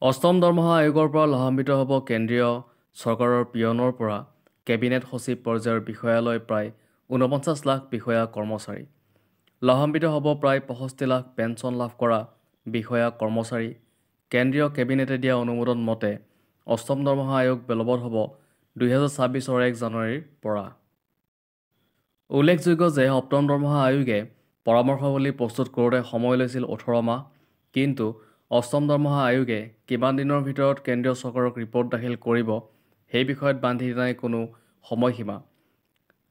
অষ্টম দৰমহা আয়োগৰ পৰা লাভান্বিত হ'ব কেন্দ্ৰীয় চৰকাৰৰ পিয়নৰ পৰা কেবিনেট সচিব পৰ্যায়ৰ বিষয়ালৈ প্ৰায় ৪৯ লাখ বিষয়া কৰ্মচাৰী। লাভান্বিত হ'ব প্ৰায় ৬৫ লাখ পেঞ্চন লাভ কৰা বিষয়া কৰ্মচাৰী। কেন্দ্ৰীয় কেবিনেটে দিয়া অনুমোদন মতে অষ্টম দৰমহা আয়োগ বলৱৎ হ'ব ২০২৬ 1 জানুৱাৰীৰ পৰা। উল্লেখযোগ্য যে সপ্তম দৰমহা আয়োগে পৰামৰ্শাৱলী প্ৰস্তুত কৰোঁতে সময় লৈছিল ১৮ মাহ। কিন্তু অষ্টম দৰমহা আয়োগে কিমান দিনৰ ভিতৰত কেন্দ্ৰীয় চৰকাৰক ৰিপৰ্ট দাখিল কৰিব সেই বিষয়ত বান্ধি নাই কোনো সময়সীমা।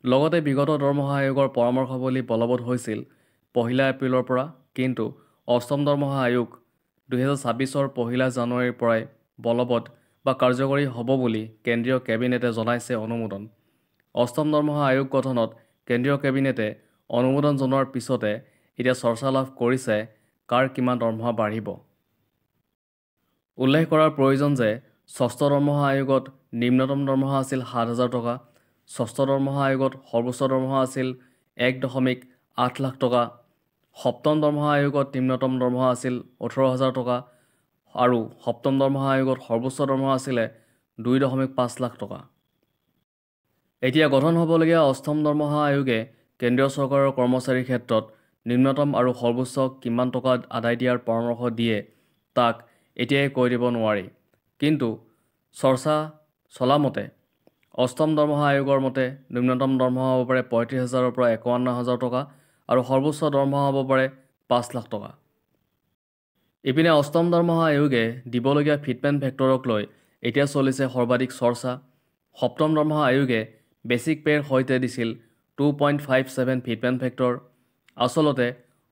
লগতে বিগত দৰমহা আয়োগৰ পৰামৰ্শাৱলী বলৱৎ হৈছিল ১ এপ্ৰিলৰ পৰা। কিন্তু অষ্টম দৰমহা আয়োগ ২০২৬ ১ জানুৱাৰীৰ পৰাই বলৱৎ বা কাৰ্যকৰী হ'ব বুলি কেন্দ্ৰীয় কেবিনেটে জনাইছে অনুমোদন। অষ্টম দৰমহা আয়োগ গঠনত কেন্দ্ৰীয় কেবিনেটে অনুমোদন জনোৱাৰ পিছতে এতিয়া চৰ্চা লাভ কৰিছে কাৰ কিমান দৰমহা বাঢ়িব। উল্লেখ কৰাৰ প্ৰয়োজন যে ষষ্ঠ দৰমহা আয়োগত নিম্নতম দৰমহা আছিল ৭,০০০ টকা। ষষ্ঠ দৰমহা আয়োগত সৰ্বোচ্চ দৰমহা আছিল ১.৮ লাখ টকা। সপ্তম দৰমহা আয়োগত নিম্নতম দৰমহা আছিল ১৮,০০০ টকা আৰু সপ্তম দৰমহা আয়োগত সৰ্বোচ্চ দৰমহা আছিলে ২.৫ লাখ টকা। এতিয়া গঠন হ'বলগীয়া অষ্টম দৰমহা আয়োগে কেন্দ্ৰীয় চৰকাৰৰ কৰ্মচাৰীৰ ক্ষেত্ৰত নিম্নতম আৰু সৰ্বোচ্চ কিমান টকা আদায় দিয়াৰ পৰামৰ্শ দিয়ে তাক এতিয়াই কৈ দিব নোৱাৰি। কিন্তু চৰ্চা চলা মতে অষ্টম দৰমহা আয়োগৰ মতে নিম্নতম দৰমহা হ'ব পাৰে ৩৫,০০০ৰ পৰা ৫১,০০০ টকা আৰু সৰ্বোচ্চ দৰমহা হ'ব পাৰে ৫ লাখ টকা। ইপিনে অষ্টম দৰমহা আয়োগে দিবলগীয়া ফিটমেণ্ট ফেক্টৰক লৈ এতিয়া চলিছে সৰ্বাধিক চৰ্চা। সপ্তম দৰমহা আয়োগে বেচিক পে'ৰ সৈতে দিছিল 2.57 ফিটমেণ্ট ফেক্টৰ। আচলতে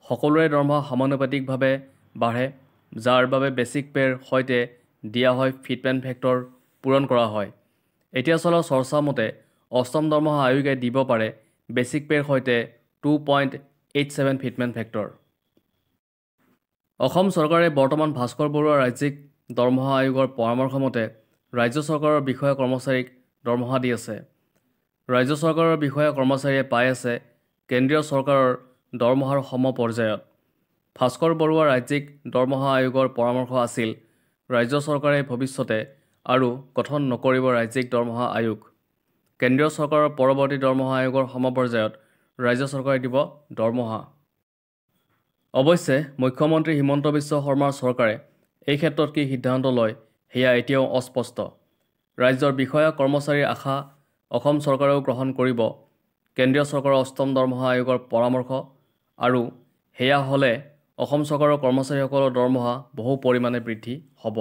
সকলোৰে দৰমহা সমানুপাতিকভাৱে বাঢ়ে, যাৰ বাবে বেচিক পে'ৰ সৈতে দিয়া হয় ফিটমেণ্ট ফেক্টৰ পূৰণ কৰা হয়। এতিয়া চলা চৰ্চা মতে অষ্টম দৰমহা আয়োগে দিব পাৰে বেচিক পে'ৰ সৈতে 2.87 ফিটমেণ্ট ফেক্টৰ। অসম চৰকাৰে বৰ্তমান ভাস্কৰ বৰুৱা ৰাজ্যিক দৰমহা আয়োগৰ পৰামৰ্শ মতে ৰাজ্য চৰকাৰৰ বিষয়া কৰ্মচাৰীক দৰমহা দি আছে। ৰাজ্য চৰকাৰৰ বিষয়া কৰ্মচাৰীয়ে পাই আছে কেন্দ্ৰীয় চৰকাৰৰ দৰমহাৰ সম পৰ্যায়ত। ভাস্কৰ বৰুৱা ৰাজ্যিক দৰমহা আয়োগৰ পৰামৰ্শ আছিল ৰাজ্য চৰকাৰে ভৱিষ্যতে আৰু গঠন নকৰিব ৰাজ্যিক দৰমহা আয়োগ। কেন্দ্ৰীয় চৰকাৰৰ পৰৱৰ্তী দৰমহা আয়োগৰ সমপৰ্যায়ত ৰাজ্য চৰকাৰে দিব দৰমহা। অৱশ্যে মুখ্যমন্ত্ৰী হিমন্ত বিশ্ব শৰ্মাৰ চৰকাৰে এই ক্ষেত্ৰত কি সিদ্ধান্ত লয় সেয়া এতিয়াও অস্পষ্ট। ৰাজ্যৰ বিষয়া কৰ্মচাৰীৰ আশা অসম চৰকাৰেও গ্ৰহণ কৰিব কেন্দ্ৰীয় চৰকাৰৰ অষ্টম দৰমহা আয়োগৰ পৰামৰ্শ আৰু সেয়া হ'লে অসম চৰকাৰৰ কৰ্মচাৰীসকলৰ দৰমহা বহু পৰিমাণে বৃদ্ধি হ'ব।